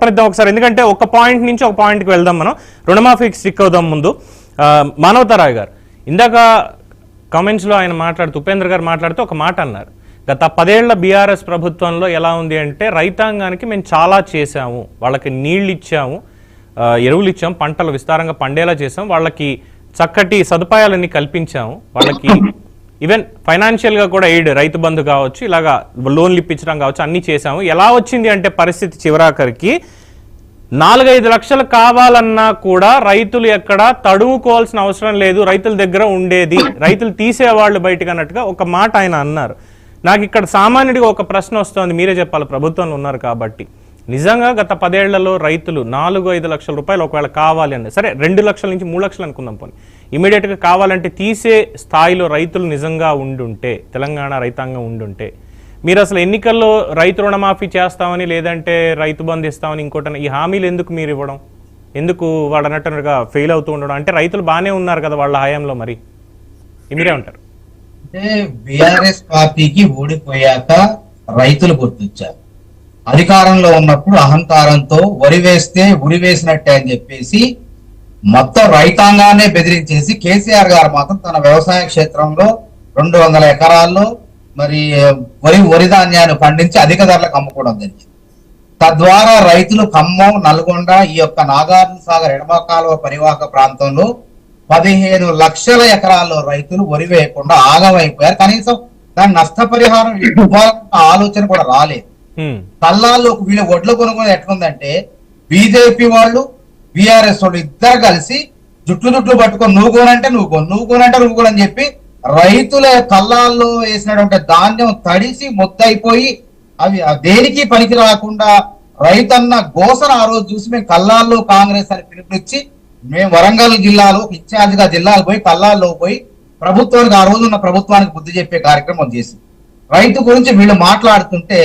చెప్పనిద్దాం ఒకసారి, ఎందుకంటే ఒక పాయింట్ నుంచి ఒక పాయింట్కి వెళ్దాం. మనం రుణమాఫీకి స్టిక్ అవుదాం. ముందు మానవతారాయ్ గారు ఇందాక కామెంట్స్లో ఆయన మాట్లాడుతూ, ఉపేంద్ర గారు మాట్లాడుతూ ఒక మాట అన్నారు, గత 10 ఏళ్ల బీఆర్ఎస్ ప్రభుత్వంలో ఎలా ఉంది అంటే రైతాంగానికి మేము చాలా చేశాము, వాళ్ళకి నీళ్ళు ఇచ్చాము, ఎరువులు ఇచ్చాము, పంటలు విస్తారంగా పండేలా చేసాం, వాళ్ళకి చక్కటి సదుపాయాలన్నీ కల్పించాము, వాళ్ళకి ఈవెన్ ఫైనాన్షియల్గా కూడా ఎయిడ్, రైతు బంధు కావచ్చు, ఇలాగా లోన్లు ఇప్పించడం కావచ్చు, అన్నీ చేశాము. ఎలా వచ్చింది అంటే పరిస్థితి చివరాఖరికి 4-5 లక్షలు కావాలన్నా కూడా రైతులు ఎక్కడ తడుముకోవాల్సిన అవసరం లేదు, రైతుల దగ్గర ఉండేది, రైతులు తీసేవాళ్ళు బయటకు అన్నట్టుగా ఒక మాట ఆయన అన్నారు. నాకు ఇక్కడ సామాన్యుడిగా ఒక ప్రశ్న వస్తుంది, మీరే చెప్పాలి, ప్రభుత్వంలో ఉన్నారు కాబట్టి. నిజంగా గత 10 ఏళ్లలో రైతులు 4-5 లక్షల రూపాయలు ఒకవేళ కావాలి అంటే, సరే 2 లక్షల నుంచి 3 లక్షలు అనుకుందాం పోనీ, ఇమీడియట్గా కావాలంటే తీసే స్థాయిలో రైతులు నిజంగా ఉండుంటే, తెలంగాణ రైతాంగం ఉండుంటే, మీరు అసలు ఎన్నికల్లో రైతు రుణమాఫీ చేస్తామని, లేదంటే రైతు బంధు ఇస్తామని, ఇంకోటి ఈ హామీలు ఎందుకు మీరు ఇవ్వడం, ఎందుకు వాడు అన్నట్టుగా ఫెయిల్ అవుతూ ఉండడం? అంటే రైతులు బాగానే ఉన్నారు కదా వాళ్ళ హయాంలో, మరి మీరే ఉంటారు. అంటే బీఆర్ఎస్ పార్టీకి ఓడిపోయాక రైతులు గుర్తించారు. అధికారంలో ఉన్నప్పుడు అహంకారంతో వరి వేస్తే ఉరి వేసినట్టే అని చెప్పేసి మొత్తం రైతాంగాన్ని బెదిరించేసి కేసీఆర్ గారు మాత్రం తన వ్యవసాయ క్షేత్రంలో 200 ఎకరాల్లో మరి వరి ధాన్యాన్ని పండించి అధిక ధరలకు అమ్ముకోవడం జరిగింది. తద్వారా రైతులు ఖమ్మం, నల్గొండ, ఈ యొక్క నాగార్జున సాగర్ ఎడమ కాలువ పరివాహక ప్రాంతంలో 15 లక్షల ఎకరాల్లో రైతులు వరి వేయకుండా ఆగమైపోయారు. కనీసం దాని నష్టపరిహారం ఇవ్వాలన్న ఆలోచన కూడా రాలేదు. కల్లాల్లో వీళ్ళు ఒడ్ల కొనుగోలు ఎట్లుందంటే, బీజేపీ వాళ్ళు బీఆర్ఎస్ వాళ్ళు ఇద్దరు కలిసి జుట్లు పట్టుకొని నువ్వు కొనంటే నువ్వు అని చెప్పి రైతుల కల్లాల్లో వేసినటువంటి ధాన్యం తడిసి ముద్దయిపోయి అవి దేనికి పనికి రాకుండా రైతన్న గోసన ఆ రోజు చూసి మేము కల్లాల్లో కాంగ్రెస్ అని పిలుపునిచ్చి మేము వరంగల్ జిల్లాలో ఇన్ఛార్జ్ గా జిల్లాలో పోయి కల్లాల్లో పోయి ప్రభుత్వానికి, ఆ రోజు ఉన్న ప్రభుత్వానికి బుద్ధి చెప్పే కార్యక్రమం చేసి, రైతు గురించి వీళ్ళు మాట్లాడుతుంటే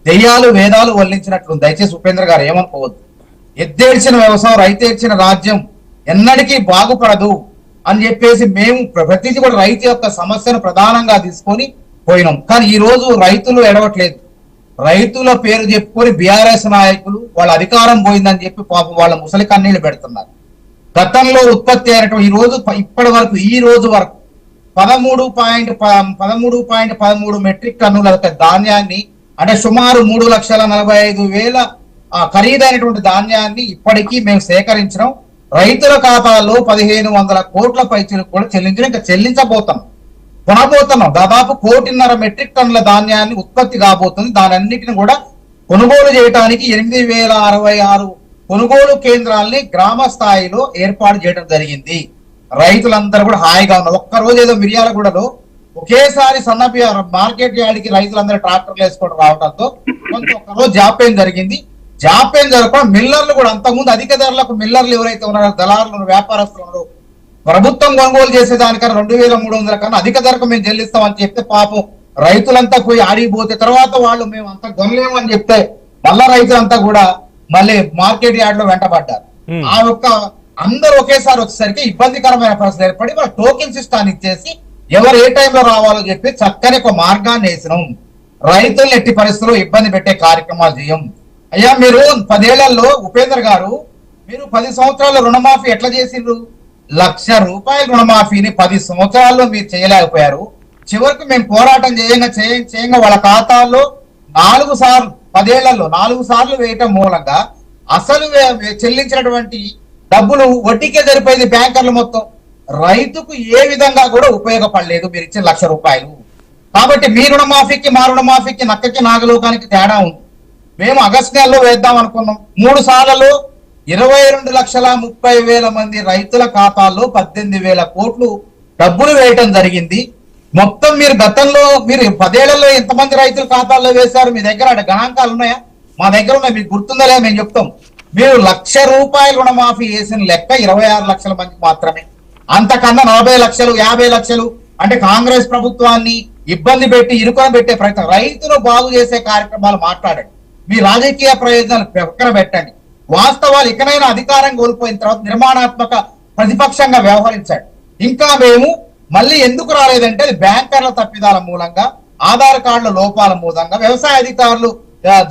దెయ్యాలు వేదాలు వల్లించినట్లు. దయచేసి ఉపేంద్ర గారు ఏమనుకోవద్దు. ఎద్దేడ్చిన వ్యవసాయం, రైతేడ్చిన రాజ్యం ఎన్నటికీ బాగుపడదు అని చెప్పేసి మేము ప్రతిదీ కూడా రైతు యొక్క సమస్యను ప్రధానంగా తీసుకొని పోయినాం. కానీ ఈ రోజు రైతులు ఎడవట్లేదు. రైతుల పేరు చెప్పుకొని బీఆర్ఎస్ నాయకులు వాళ్ళ అధికారం పోయిందని చెప్పి పాపం వాళ్ళ ముసలి కన్నీళ్లు పెడుతున్నారు. గతంలో ఉత్పత్తి అయినటువంటి ఈ రోజు ఇప్పటి వరకు ఈ రోజు వరకు 13.13 మెట్రిక్ టన్నుల ధాన్యాన్ని, అంటే సుమారు 3,45,000 ఖరీదైనటువంటి ధాన్యాన్ని ఇప్పటికీ మేము సేకరించడం. రైతుల ఖాతాలో 1,500 కోట్ల పైచీలకు కూడా చెల్లించడం, ఇంకా చెల్లించబోతున్నాం, కొనబోతున్నాం. దాదాపు 1,500,000 మెట్రిక్ టన్నుల ధాన్యాన్ని ఉత్పత్తి కాబోతుంది. దానన్నిటిని కూడా కొనుగోలు చేయడానికి 8,066 కొనుగోలు కేంద్రాలని గ్రామ స్థాయిలో ఏర్పాటు చేయడం జరిగింది. రైతులందరూ కూడా హాయిగా ఉన్నారు. ఒక్కరోజు ఏదో మిర్యాలగూడలో ఒకేసారి సన్నపి మార్కెట్ యార్డ్కి రైతులందరూ ట్రాక్టర్లు వేసుకోవడం రావడంతో కొంత ఒక్కరోజు జాప్యం జరిగింది. జాప్యం జరగకుండా మిల్లర్లు కూడా, అంతకుముందు అధిక ధరలకు మిల్లర్లు ఎవరైతే ఉన్నారో, దళారులు, వ్యాపారస్తులు ఉన్నారో, ప్రభుత్వం కొనుగోలు చేసేదానికన్నా 2,300 కన్నా అధిక ధరకు మేము చెల్లిస్తామని చెప్తే పాపం రైతులంతా పోయి ఆడిపోతే తర్వాత వాళ్ళు మేము అంతా కొనలేము అని చెప్తే మళ్ళా రైతులంతా కూడా మళ్ళీ మార్కెట్ యార్డ్ లో వెంటబడ్డారు. ఆ యొక్క అందరూ ఒకేసారి వచ్చేసరికి ఇబ్బందికరమైన పరిస్థితి ఏర్పడి వాళ్ళ టోకెన్ సిస్టాన్ని ఇచ్చేసి ఎవరు ఏ టైంలో రావాలో చెప్పి చక్కని ఒక మార్గాన్ని వేసినాం. రైతులను ఎట్టి పరిస్థితుల్లో ఇబ్బంది పెట్టే కార్యక్రమాలు చేయం. అయ్యా మీరు 10 ఏళ్లలో ఉపేంద్ర గారు మీరు 10 సంవత్సరాల రుణమాఫీ ఎట్లా చేసిండ్రు? 1,00,000 రూపాయల రుణమాఫీని 10 సంవత్సరాల్లో మీరు చేయలేకపోయారు. చివరికి మేము పోరాటం చేయంగా వాళ్ళ ఖాతాల్లో 4 సార్లు 10 ఏళ్లలో 4 సార్లు వేయటం మూలంగా అసలు చెల్లించినటువంటి డబ్బులు వడ్డీకే సరిపోయింది. బ్యాంకర్లు మొత్తం రైతుకు ఏ విధంగా కూడా ఉపయోగపడలేదు మీరు ఇచ్చిన 1,00,000 రూపాయలు. కాబట్టి మీ రుణమాఫీకి మా రుణమాఫీకి నక్కకి నాగలోకానికి తేడా ఉంది. మేము ఆగస్టు నెలలో వేద్దాం అనుకున్నాం. 3 సార్లలో 22,30,000 మంది రైతుల ఖాతాల్లో 18,000 కోట్లు డబ్బులు వేయటం జరిగింది. మొత్తం మీరు గతంలో మీరు 10 ఏళ్లలో ఎంతమంది రైతుల ఖాతాల్లో వేశారు? మీ దగ్గర గణాంకాలు ఉన్నాయా? మా దగ్గర ఉన్నాయి. మీకు గుర్తుందా లేదా మేము చెప్తాం. మీరు 1,00,000 రూపాయల రుణమాఫీ చేసిన లెక్క 26 లక్షల మందికి మాత్రమే. అంతకన్నా 40 లక్షలు 50 లక్షలు అంటే కాంగ్రెస్ ప్రభుత్వాన్ని ఇబ్బంది పెట్టి ఇరుకొని పెట్టే ప్రయత్నం. రైతులు బాగు చేసే కార్యక్రమాలు మాట్లాడండి, మీ రాజకీయ ప్రయోజనాలు పక్కన పెట్టండి. వాస్తవాలు ఇకనైనా అధికారం కోల్పోయిన తర్వాత నిర్మాణాత్మక ప్రతిపక్షంగా వ్యవహరించండి. ఇంకా మేము మళ్ళీ ఎందుకు రాలేదంటే అది బ్యాంకర్ల తప్పిదాల మూలంగా, ఆధార్ కార్డుల లోపాల మూలంగా, వ్యవసాయ అధికారులు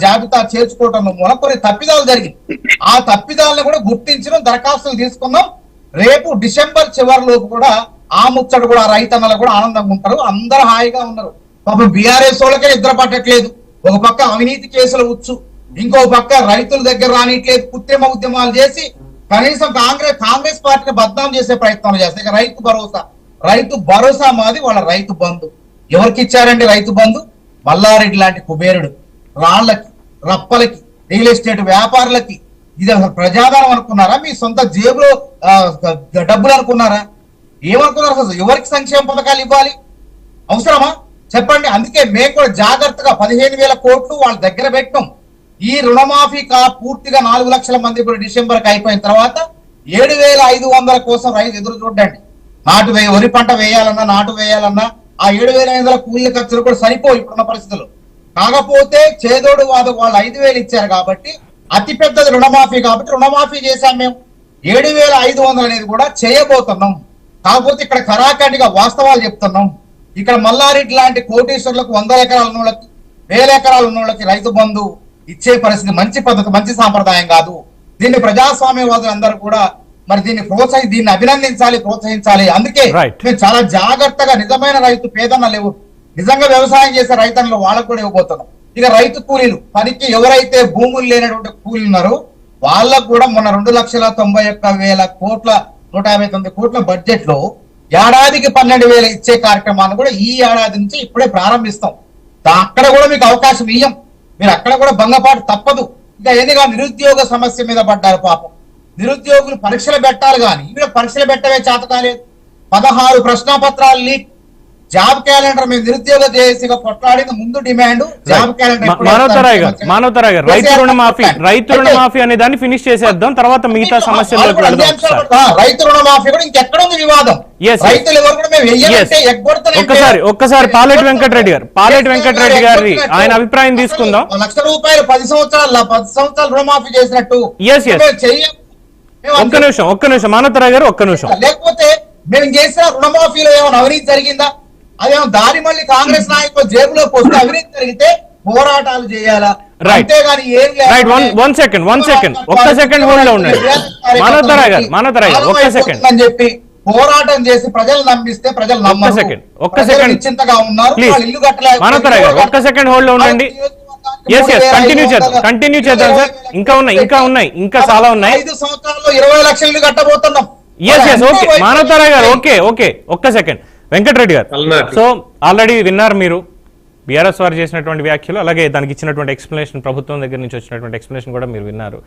జాబితా చేర్చుకోవటం మూలం కొన్ని తప్పిదాలు జరిగింది. ఆ తప్పిదాలను కూడా గుర్తించడం, దరఖాస్తులు తీసుకున్నాం. రేపు డిసెంబర్ చివరి లోపు కూడా ఆ ముచ్చట కూడా రైతన్నలు కూడా ఆనందంగా ఉంటారు, అందరూ హాయిగా ఉన్నారు. పాపం బీఆర్ఎస్ వాళ్ళకే నిద్ర పట్టట్లేదు. ఒక పక్క అవినీతి కేసులు వచ్చు, ఇంకో పక్క రైతుల దగ్గర రానిట్లేదు, కృత్రిమ ఉద్యమాలు చేసి కనీసం కాంగ్రెస్ పార్టీని బద్నాం చేసే ప్రయత్నాలు చేస్తాయి. ఇక రైతు భరోసా మాది, వాళ్ళ రైతు బంధు ఎవరికి ఇచ్చారండి? రైతు బంధు మల్లారెడ్డి లాంటి కుబేరుడు, రాళ్లకి, రప్పలకి, రియల్ ఎస్టేట్ వ్యాపారులకి. ఇది అసలు ప్రజాధనం అనుకున్నారా? మీ సొంత జేబులో డబ్బులు అనుకున్నారా? ఏమనుకున్నారు? అసలు ఎవరికి సంక్షేమ పథకాలు ఇవ్వాలి? అవసరమా చెప్పండి? అందుకే మేము కూడా జాగ్రత్తగా 15,000 కోట్లు వాళ్ళ దగ్గర పెట్టాం. ఈ రుణమాఫీ పూర్తిగా 4 లక్షల మంది కూడా డిసెంబర్కి అయిపోయిన తర్వాత 7,500 కోసం రైతు ఎదురు చూడండి. వరి పంట వేయాలన్నా, నాటు వేయాలన్నా ఆ 7,500 కూలీల ఖర్చులు కూడా సరిపోయి ఇప్పుడున్న పరిస్థితులు. కాకపోతే చేదోడు వాదు వాళ్ళు 5,000 ఇచ్చారు కాబట్టి అతి పెద్దది రుణమాఫీ కాబట్టి రుణమాఫీ చేశాం. మేము 7,500 అనేది కూడా చేయబోతున్నాం. కాకపోతే ఇక్కడ కరాఖండిగా వాస్తవాలు చెప్తున్నాం. ఇక్కడ మల్లారెడ్డి లాంటి కోటీశ్వరులకు 100 ఎకరాల ఉన్నోళ్ళకి, 1000 ఎకరాలు ఉన్నోళ్ళకి రైతు బంధు ఇచ్చే పరిస్థితి మంచి పద్ధతి, మంచి సాంప్రదాయం కాదు. దీన్ని ప్రజాస్వామ్యవాదులు అందరూ కూడా మరి దీన్ని అభినందించాలి, ప్రోత్సహించాలి. అందుకే మేము చాలా జాగ్రత్తగా నిజమైన రైతు పేదన్న లేవు, నిజంగా వ్యవసాయం చేసే రైతన్నలు వాళ్ళకు కూడా ఇవ్వబోతున్నాం. ఇక రైతు కూలీలు, పనికి ఎవరైతే భూములు లేనటువంటి కూలీలు ఉన్నారో వాళ్ళకు కూడా మొన్న 2,91,000 కోట్ల 159 కోట్ల బడ్జెట్ లో ఏడాదికి 12,000 ఇచ్చే కార్యక్రమాన్ని కూడా ఈ ఏడాది నుంచి ఇప్పుడే ప్రారంభిస్తాం. అక్కడ కూడా మీకు అవకాశం ఇయ్యం, మీరు అక్కడ కూడా భంగపాటు తప్పదు. ఇంకా ఏదిగా నిరుద్యోగ సమస్య మీద పడ్డారు పాపం. నిరుద్యోగులు పరీక్షలు పెట్టాలి కానీ ఇక్కడ పరీక్షలు పెట్టవే చేత కాలేదు. 16 ప్రశ్నాపత్రాలు లీక్. జాబ్ క్యాలెండర్ మీద నిరుద్యోగ జేఏసీగా కొట్లాడిన ముందు డిమాండ్ జాబ్ క్యాలెండర్. మానవతరాయ్ గారు రైతు రుణమాఫీ అనే దాన్ని ఫినిష్ చేసేద్దాం, తర్వాత మిగతా సమస్యల్లోకి వెళ్దాం. రైతు రుణమాఫీ కూడా ఇంకెక్కడ ఉంది వివాదం? రైతులు ఎవరు కూడా మేము వెయ్యాలంటే ఒక్కసారి పాలెటి వెంకటరెడ్డి గారి ఆయన అభిప్రాయం తీసుకుందాం. 1,00,000 రూపాయలు 10 సంవత్సరాలు రుణమాఫీ చేసినట్టు ఒక్క నిమిషం మానవతరాయ్ గారు, ఒక్క నిమిషం. లేకపోతే మేము చేసిన రుణమాఫీలో ఏమైనా అవినీతి జరిగిందా? అదేమో దారి మళ్ళీ కాంగ్రెస్ నాయకులు జేబులో పోస్తే అవినీతి జరిగితే పోరాటాలు చేయాలా? అంతేగాని వన్ సెకండ్ ఒక్క సెకండ్ హోల్డ్ లో ఉండండి మానవతరాయ్ గారు ఒక్క సెకండ్ అని చెప్పి పోరాటం చేసి ప్రజలు నమ్మిస్తే ప్రజలు ఒక్క సెకండ్ నిశ్చింతగా ఉన్నారు. ఇల్లు కట్టలేదు. మానవతరాయ్ గారు ఒక్క సెకండ్ హోల్డ్ లో ఉండండి. కంటిన్యూ చేద్దాం సార్. ఇంకా ఉన్నాయి ఇంకా చాలా ఉన్నాయి. 5 సంవత్సరాల్లో 20 లక్షలు ఇల్లు కట్టబోతున్నాం. ఓకే మానవతరాయ్ గారు, ఓకే ఒక్క సెకండ్. వెంకటరెడ్డి గారు, సో ఆల్రెడీ విన్నారు మీరు బీఆర్ఎస్ వారు చేసినటువంటి వ్యాఖ్యలు, అలాగే దానికి ఇచ్చినటువంటి ఎక్స్ప్లెనేషన్, ప్రభుత్వం దగ్గర నుంచి వచ్చినటువంటి ఎక్స్ప్లెనేషన్ కూడా మీరు విన్నారు.